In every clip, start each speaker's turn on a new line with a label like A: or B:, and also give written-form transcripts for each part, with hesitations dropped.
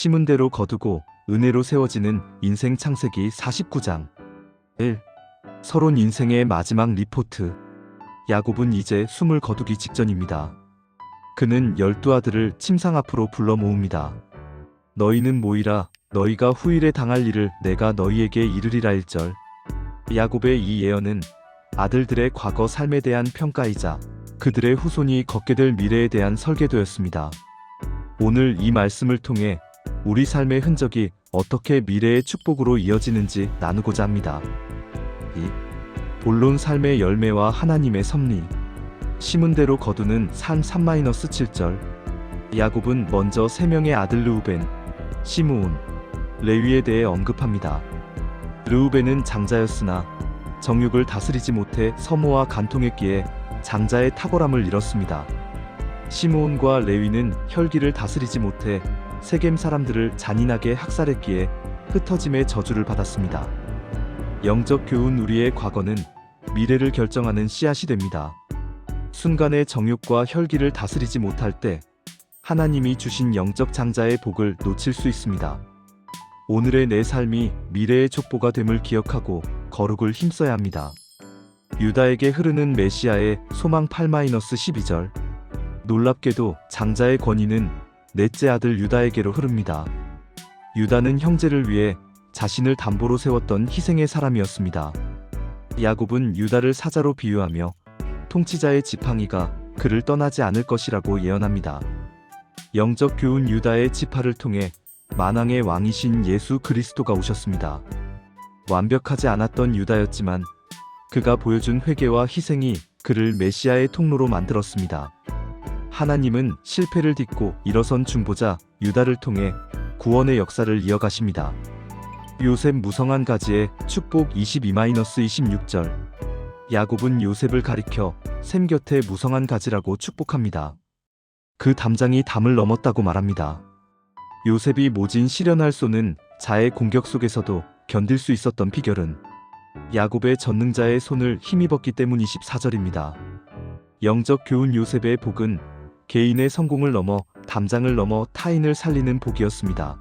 A: 심은 대로 거두고 은혜로 세워지는 인생 창세기 49장 1. 서론 인생의 마지막 리포트. 야곱은 이제 숨을 거두기 직전입니다. 그는 12아들을 침상 앞으로 불러 모읍니다. 너희는 모이라. 너희가 후일에 당할 일을 내가 너희에게 이르리라. 1절. 야곱의 이 예언은 아들들의 과거 삶에 대한 평가이자 그들의 후손이 걷게 될 미래에 대한 설계도였습니다. 오늘 이 말씀을 통해 우리 삶의 흔적이 어떻게 미래의 축복으로 이어지는지 나누고자 합니다. 2. 본론 삶의 열매와 하나님의 섭리. 심은 대로 거두는 삶 3-7절. 야곱은 먼저 3명의 아들 르우벤, 시므온, 레위에 대해 언급합니다. 르우벤은 장자였으나 정욕을 다스리지 못해 서모와 간통했기에 장자의 탁월함을 잃었습니다. 시므온과 레위는 혈기를 다스리지 못해 세겜 사람들을 잔인하게 학살했기에 흩어짐의 저주를 받았습니다. 영적 교훈. 우리의 과거는 미래를 결정하는 씨앗이 됩니다. 순간의 정욕과 혈기를 다스리지 못할 때 하나님이 주신 영적 장자의 복을 놓칠 수 있습니다. 오늘의 내 삶이 미래의 족보가 됨을 기억하고 거룩을 힘써야 합니다. 유다에게 흐르는 메시아의 소망 8-12절. 놀랍게도 장자의 권위는 넷째 아들 유다에게로 흐릅니다. 유다는 형제를 위해 자신을 담보로 세웠던 희생의 사람이었습니다. 야곱은 유다를 사자로 비유하며 통치자의 지팡이가 그를 떠나지 않을 것이라고 예언합니다. 영적 교훈. 유다의 지파를 통해 만왕의 왕이신 예수 그리스도가 오셨습니다. 완벽하지 않았던 유다였지만 그가 보여준 회개와 희생이 그를 메시아의 통로로 만들었습니다. 하나님은 실패를 딛고 일어선 중보자 유다를 통해 구원의 역사를 이어가십니다. 요셉 무성한 가지의 축복 22-26절. 야곱은 요셉을 가리켜 샘 곁에 무성한 가지라고 축복합니다. 그 담장이 담을 넘었다고 말합니다. 요셉이 모진 시련할 쏘는 자의 공격 속에서도 견딜 수 있었던 비결은 야곱의 전능자의 손을 힘입었기 때문. 24절입니다. 영적 교훈. 요셉의 복은 개인의 성공을 넘어 담장을 넘어 타인을 살리는 복이었습니다.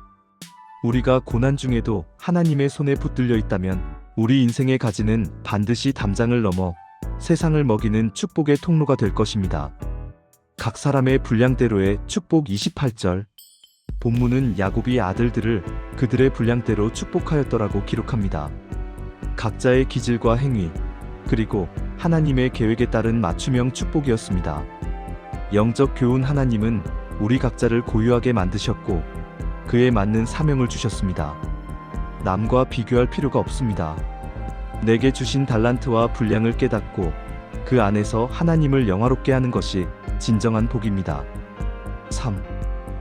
A: 우리가 고난 중에도 하나님의 손에 붙들려 있다면 우리 인생의 가지는 반드시 담장을 넘어 세상을 먹이는 축복의 통로가 될 것입니다. 각 사람의 분량대로의 축복. 28절. 본문은 야곱이 아들들을 그들의 분량대로 축복하였더라고 기록합니다. 각자의 기질과 행위, 그리고 하나님의 계획에 따른 맞춤형 축복이었습니다. 영적 교훈. 하나님은 우리 각자를 고유하게 만드셨고 그에 맞는 사명을 주셨습니다. 남과 비교할 필요가 없습니다. 내게 주신 달란트와 분량을 깨닫고 그 안에서 하나님을 영화롭게 하는 것이 진정한 복입니다. 3.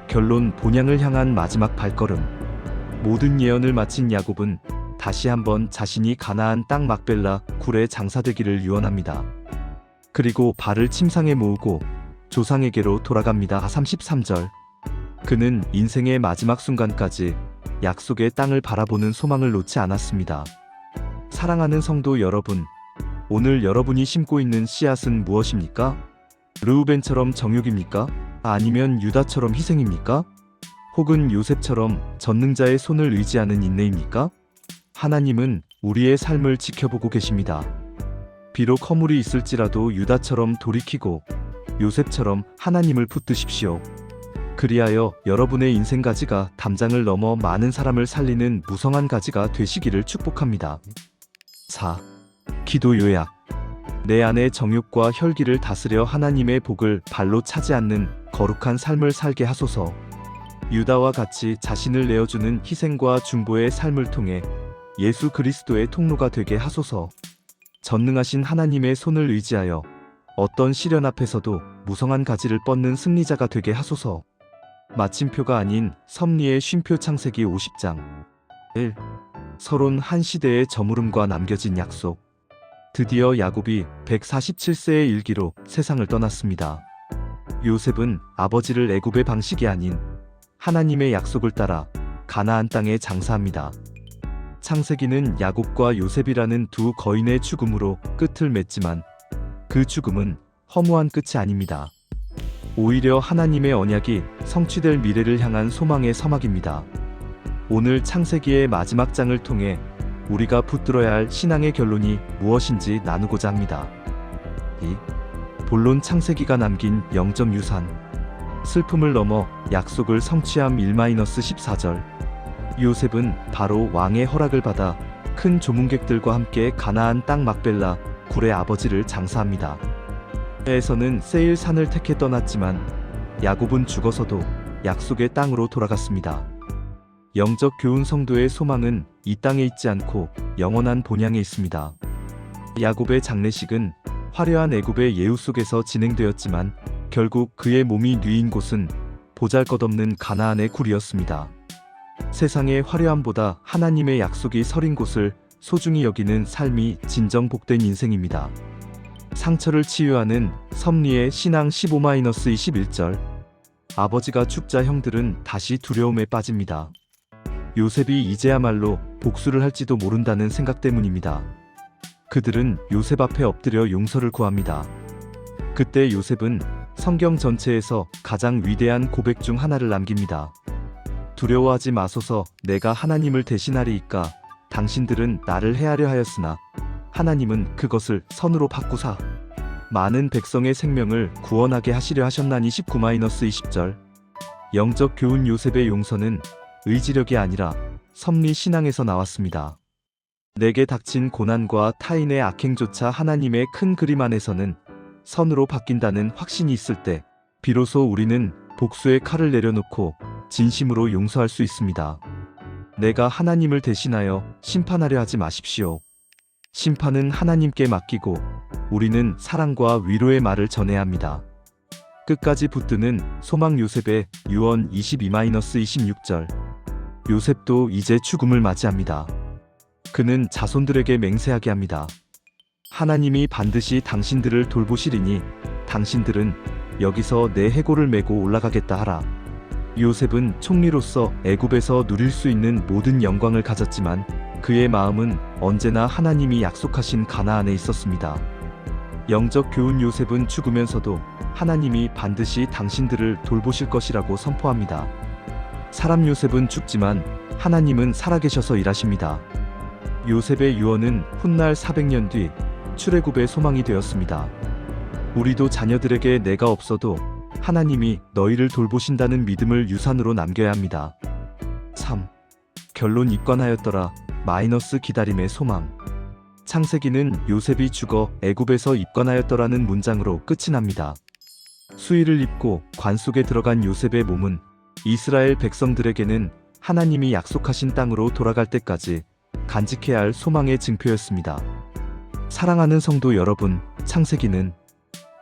A: 결론. 본향을 향한 마지막 발걸음. 모든 예언을 마친 야곱은 다시 한번 자신이 가나안 땅 막벨라 굴의 장사되기를 유언합니다. 그리고 발을 침상에 모으고 조상에게로 돌아갑니다. 33절. 그는 인생의 마지막 순간까지 약속의 땅을 바라보는 소망을 놓지 않았습니다. 사랑하는 성도 여러분, 오늘 여러분이 심고 있는 씨앗은 무엇입니까? 르우벤처럼 정욕입니까? 아니면 유다처럼 희생입니까? 혹은 요셉처럼 전능자의 손을 의지하는 인내입니까? 하나님은 우리의 삶을 지켜보고 계십니다. 비록 허물이 있을지라도 유다처럼 돌이키고 요셉처럼 하나님을 붙드십시오. 그리하여 여러분의 인생 가지가 담장을 넘어 많은 사람을 살리는 무성한 가지가 되시기를 축복합니다. 4. 기도 요약. 내 안의 정욕과 혈기를 다스려 하나님의 복을 발로 차지 않는 거룩한 삶을 살게 하소서. 유다와 같이 자신을 내어주는 희생과 중보의 삶을 통해 예수 그리스도의 통로가 되게 하소서. 전능하신 하나님의 손을 의지하여 어떤 시련 앞에서도 무성한 가지를 뻗는 승리자가 되게 하소서. 마침표가 아닌 섭리의 쉼표. 창세기 50장 1. 서론. 한 시대의 저물음과 남겨진 약속. 드디어 야곱이 147세의 일기로 세상을 떠났습니다. 요셉은 아버지를 애굽의 방식이 아닌 하나님의 약속을 따라 가나안 땅에 장사합니다. 창세기는 야곱과 요셉이라는 두 거인의 죽음으로 끝을 맺지만 그 죽음은 허무한 끝이 아닙니다. 오히려 하나님의 언약이 성취될 미래를 향한 소망의 서막입니다. 오늘 창세기의 마지막 장을 통해 우리가 붙들어야 할 신앙의 결론이 무엇인지 나누고자 합니다. 본론 창세기가 남긴 영적 유산. 슬픔을 넘어 약속을 성취함 1-14절. 요셉은 바로 왕의 허락을 받아 큰 조문객들과 함께 가나안 땅 막벨라 굴의 아버지를 장사합니다. 에서는 세일 산을 택해 떠났지만 야곱은 죽어서도 약속의 땅으로 돌아갔습니다. 영적 교훈 성도의 소망은 이 땅에 있지 않고 영원한 본향에 있습니다. 야곱의 장례식은 화려한 애굽의 예우 속에서 진행되었지만 결국 그의 몸이 뉘인 곳은 보잘것없는 가나안의 굴이었습니다. 세상의 화려함보다 하나님의 약속이 서린 곳을 소중히 여기는 삶이 진정 복된 인생입니다. 상처를 치유하는 섭리의 신앙 15-21절. 아버지가 죽자 형들은 다시 두려움에 빠집니다. 요셉이 이제야말로 복수를 할지도 모른다는 생각 때문입니다. 그들은 요셉 앞에 엎드려 용서를 구합니다. 그때 요셉은 성경 전체에서 가장 위대한 고백 중 하나를 남깁니다. 두려워하지 마소서, 내가 하나님을 대신하리이까. 당신들은 나를 해하려 하였으나 하나님은 그것을 선으로 바꾸사 많은 백성의 생명을 구원하게 하시려 하셨나니. 19-20절. 영적 교훈. 요셉의 용서는 의지력이 아니라 섭리 신앙에서 나왔습니다. 내게 닥친 고난과 타인의 악행조차 하나님의 큰 그림 안에서는 선으로 바뀐다는 확신이 있을 때 비로소 우리는 복수의 칼을 내려놓고 진심으로 용서할 수 있습니다. 내가 하나님을 대신하여 심판하려 하지 마십시오. 심판은 하나님께 맡기고 우리는 사랑과 위로의 말을 전해야 합니다. 끝까지 붙드는 소망. 요셉의 유언 22-26절. 요셉도 이제 죽음을 맞이합니다. 그는 자손들에게 맹세하게 합니다. 하나님이 반드시 당신들을 돌보시리니 당신들은 여기서 내 해골을 메고 올라가겠다 하라. 요셉은 총리로서 애굽에서 누릴 수 있는 모든 영광을 가졌지만 그의 마음은 언제나 하나님이 약속하신 가나안에 있었습니다. 영적 교훈. 요셉은 죽으면서도 하나님이 반드시 당신들을 돌보실 것이라고 선포합니다. 사람 요셉은 죽지만 하나님은 살아계셔서 일하십니다. 요셉의 유언은 훗날 400년 뒤 출애굽의 소망이 되었습니다. 우리도 자녀들에게 내가 없어도 하나님이 너희를 돌보신다는 믿음을 유산으로 남겨야 합니다. 3. 결론. 입관하였더라. 기다림의 소망. 창세기는 요셉이 죽어 애굽에서 입관하였더라는 문장으로 끝이 납니다. 수의를 입고 관 속에 들어간 요셉의 몸은 이스라엘 백성들에게는 하나님이 약속하신 땅으로 돌아갈 때까지 간직해야 할 소망의 증표였습니다. 사랑하는 성도 여러분, 창세기는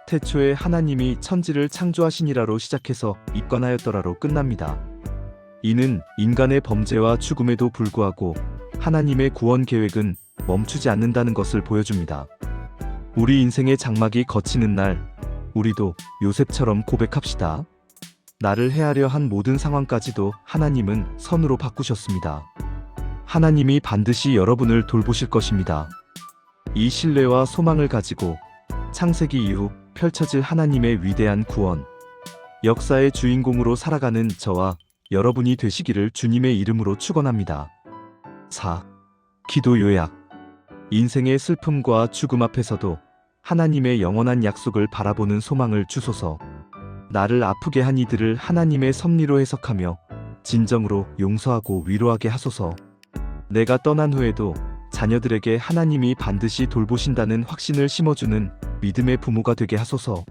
A: 태초에 하나님이 천지를 창조하시니라로 시작해서 입관하였더라로 끝납니다. 이는 인간의 범죄와 죽음에도 불구하고 하나님의 구원 계획은 멈추지 않는다는 것을 보여줍니다. 우리 인생의 장막이 걷히는 날, 우리도 요셉처럼 고백합시다. 나를 해하려 한 모든 상황까지도 하나님은 선으로 바꾸셨습니다. 하나님이 반드시 여러분을 돌보실 것입니다. 이 신뢰와 소망을 가지고 창세기 이후 펼쳐질 하나님의 위대한 구원, 역사의 주인공으로 살아가는 저와 여러분이 되시기를 주님의 이름으로 축원합니다. 4. 기도 요약. 인생의 슬픔과 죽음 앞에서도 하나님의 영원한 약속을 바라보는 소망을 주소서. 나를 아프게 한 이들을 하나님의 섭리로 해석하며 진정으로 용서하고 위로하게 하소서. 내가 떠난 후에도 자녀들에게 하나님이 반드시 돌보신다는 확신을 심어주는 믿음의 부모가 되게 하소서.